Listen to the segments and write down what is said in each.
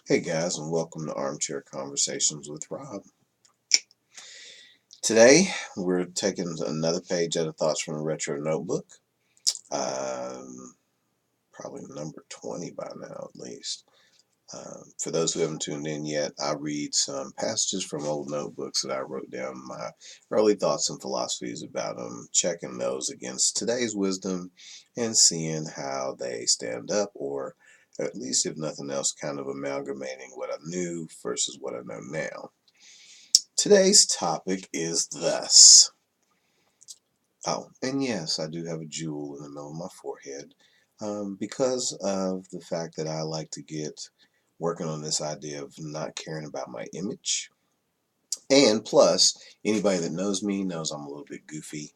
Hey guys, and welcome to Armchair Conversations with Rob. Today, we're taking another page out of Thoughts from a Retro Notebook. Um, Probably number 20 by now, at least. For those who haven't tuned in yet, I read some passages from old notebooks that I wrote down my early thoughts and philosophies about them, checking those against today's wisdom and seeing how they stand up, or at least, if nothing else, kind of amalgamating what I knew versus what I know now. Today's topic is thus. Oh, and yes, I do have a jewel in the middle of my forehead because of the fact that I like to get working on this idea of not caring about my image. And plus, anybody that knows me knows I'm a little bit goofy.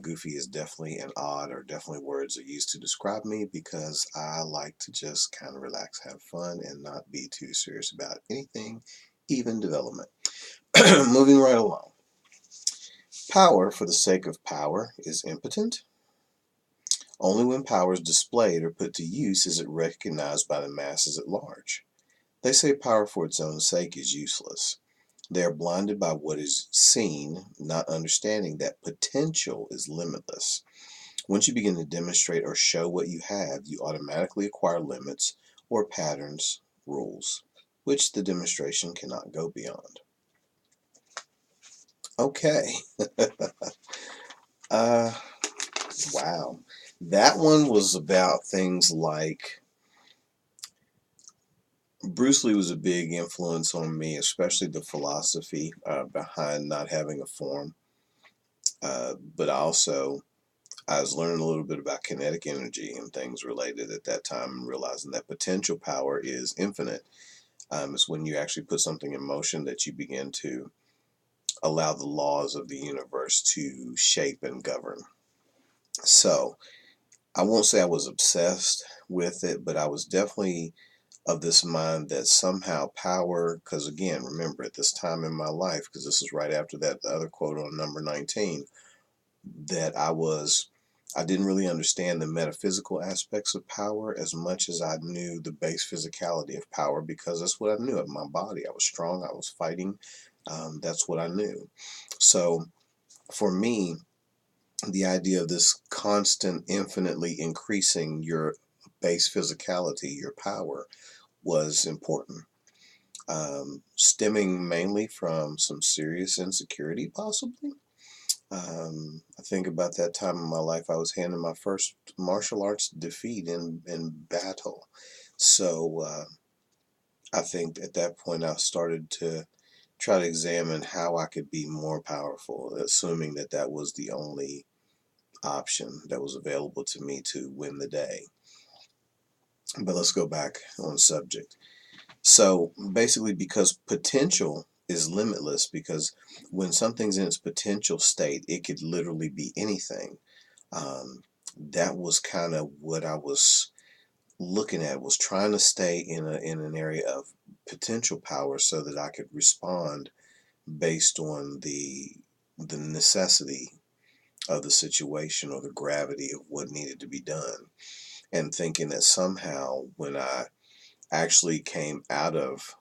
Goofy is definitely an odd or definitely words are used to describe me because I like to just kind of relax, have fun, and not be too serious about anything, even development. Moving right along. Power for the sake of power is impotent. Only when power is displayed or put to use is it recognized by the masses at large. They say power for its own sake is useless. They are blinded by what is seen, not understanding that potential is limitless. Once you begin to demonstrate or show what you have, you automatically acquire limits or patterns, rules, which the demonstration cannot go beyond. Okay. uh, Wow. That one was about things like Bruce Lee was a big influence on me, especially the philosophy behind not having a form. But also, I was learning a little bit about kinetic energy and things related at that time and realizing that potential power is infinite. It's when you actually put something in motion that you begin to allow the laws of the universe to shape and govern. So, I won't say I was obsessed with it, but I was definitely of this mind that somehow power, because again, remember at this time in my life, because this is right after that other quote on number 19, that I didn't really understand the metaphysical aspects of power as much as I knew the base physicality of power, because that's what I knew of my body. I was strong, I was fighting. That's what I knew. So for me, the idea of this constant, infinitely increasing your base physicality, your power, was important. Stemming mainly from some serious insecurity, possibly. I think about that time in my life, I was handing my first martial arts defeat in battle. So I think at that point, I started to try to examine how I could be more powerful, assuming that that was the only option that was available to me to win the day. But let's go back on subject. So basically, because potential is limitless, because when something's in its potential state, it could literally be anything. That was kind of what I was looking at, was trying to stay in an area of potential power so that I could respond based on the necessity of the situation or the gravity of what needed to be done, and thinking that somehow when I actually came out of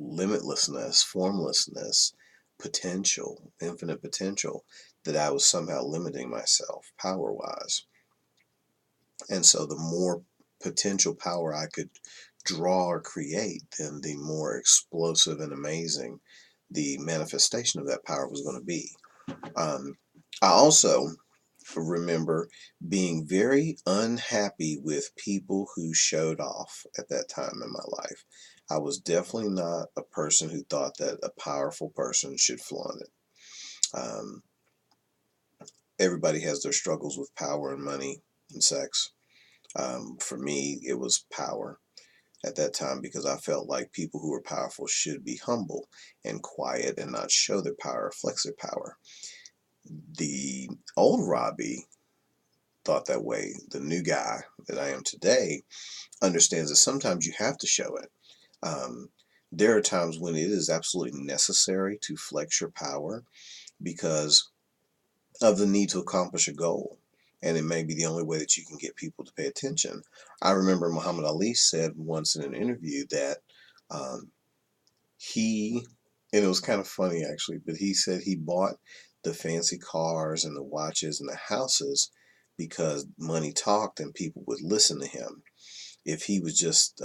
limitlessness, formlessness, potential, infinite potential, that I was somehow limiting myself power wise. And so the more potential power I could draw or create, then the more explosive and amazing the manifestation of that power was going to be. Um, I also remember being very unhappy with people who showed off at that time in my life. I was definitely not a person who thought that a powerful person should flaunt it. Um, Everybody has their struggles with power and money and sex. For me, it was power at that time because I felt like people who were powerful should be humble and quiet and not show their power, flex their power. The old Robbie thought that way. The new guy that I am today understands that sometimes you have to show it. Um, there are times when it is absolutely necessary to flex your power because of the need to accomplish a goal. And it may be the only way that you can get people to pay attention. I remember Muhammad Ali said once in an interview that Um, he, and it was kind of funny actually, but he said he bought the fancy cars and the watches and the houses because money talked and people would listen to him. If he was just,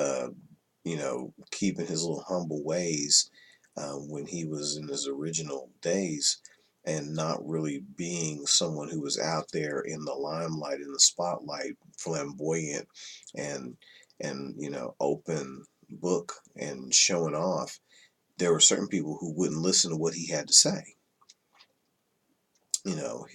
keeping his little humble ways when he was in his original days and not really being someone who was out there in the limelight, in the spotlight, flamboyant and open book and showing off, there were certain people who wouldn't listen to what he had to say.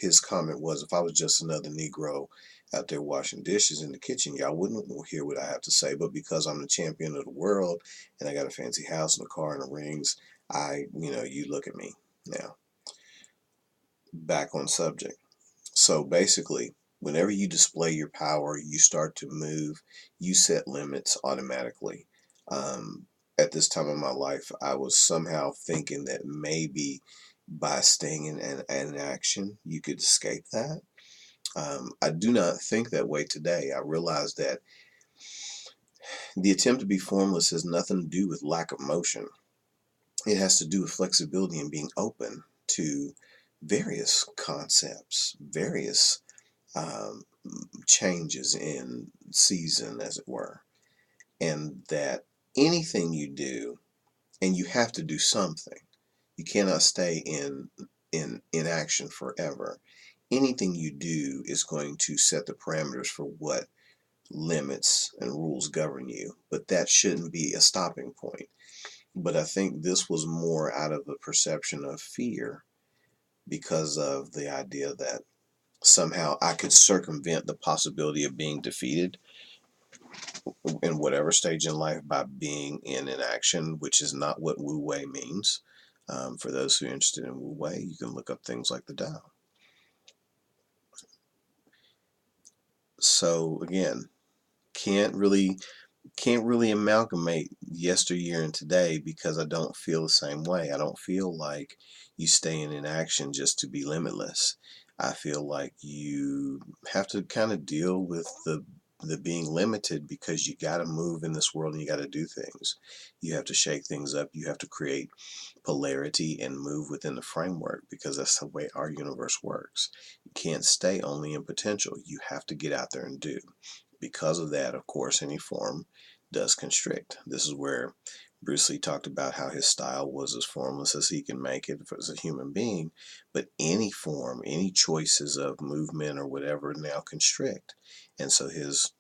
His comment was, if I was just another Negro out there washing dishes in the kitchen, y'all wouldn't hear what I have to say. But because I'm the champion of the world and I got a fancy house and a car and the rings, you look at me. Now, back on subject. So basically, whenever you display your power, you start to move, you set limits automatically. Um, at this time of my life, I was somehow thinking that maybe by staying in action, you could escape that. I do not think that way today. I realize that the attempt to be formless has nothing to do with lack of motion. It has to do with flexibility and being open to various concepts, various um, changes in season, as it were, and that anything you do, and you have to do something. You cannot stay in action forever. Anything you do is going to set the parameters for what limits and rules govern you, but that shouldn't be a stopping point. But I think this was more out of the perception of fear because of the idea that somehow I could circumvent the possibility of being defeated in whatever stage in life by being in inaction, which is not what Wu Wei means. For those who are interested in Wu Wei, you can look up things like the Tao. So again, can't really can't really amalgamate yesteryear and today because I don't feel the same way. I don't feel like you stay in inaction just to be limitless. I feel like you have to kind of deal with the being limited because you got to move in this world and you got to do things. You have to shake things up. You have to create polarity and move within the framework because that's the way our universe works. You can't stay only in potential. You have to get out there and do. Because of that, of course, any form does constrict. This is where Bruce Lee talked about how his style was as formless as he can make it as a human being, but any form, any choices of movement or whatever now constrict. And so his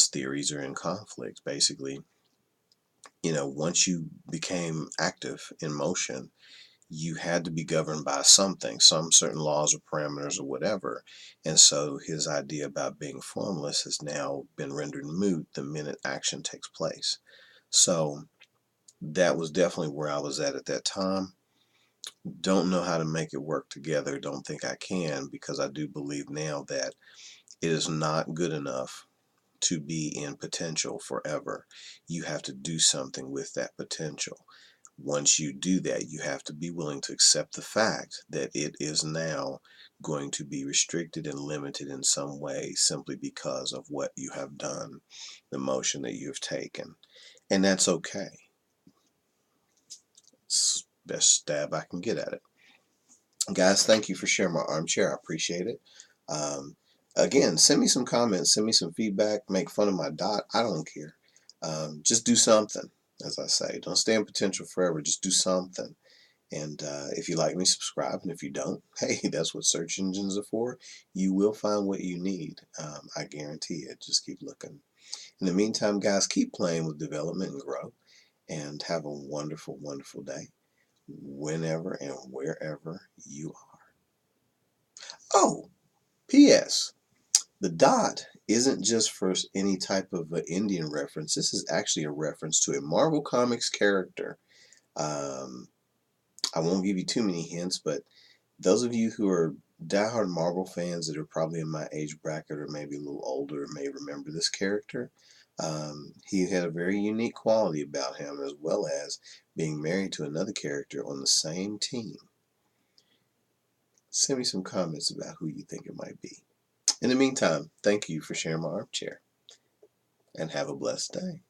theories are in conflict. Basically, once you became active in motion, you had to be governed by something, some certain laws or parameters or whatever. And so his idea about being formless has now been rendered moot the minute action takes place. So that was definitely where I was at that time. Don't know how to make it work together. Don't think I can, because I do believe now that it is not good enough to be in potential forever. You have to do something with that potential. Once you do that, you have to be willing to accept the fact that it is now going to be restricted and limited in some way simply because of what you have done, the motion that you have taken. And that's okay. It's the best stab I can get at it. Guys, thank you for sharing my armchair. I appreciate it. Um, Again, send me some comments, send me some feedback, make fun of my dot. I don't care. Just do something, as I say. Don't stay in potential forever. Just do something. And if you like me, subscribe. And if you don't, hey, that's what search engines are for. You will find what you need. I guarantee it. Just keep looking. In the meantime, guys, keep playing with development and grow. And have a wonderful, wonderful day whenever and wherever you are. Oh, P.S. The dot isn't just for any type of Indian reference. This is actually a reference to a Marvel Comics character. Um, I won't give you too many hints, but those of you who are diehard Marvel fans that are probably in my age bracket or maybe a little older may remember this character. He had a very unique quality about him, as well as being married to another character on the same team. Send me some comments about who you think it might be. In the meantime, thank you for sharing my armchair, and have a blessed day.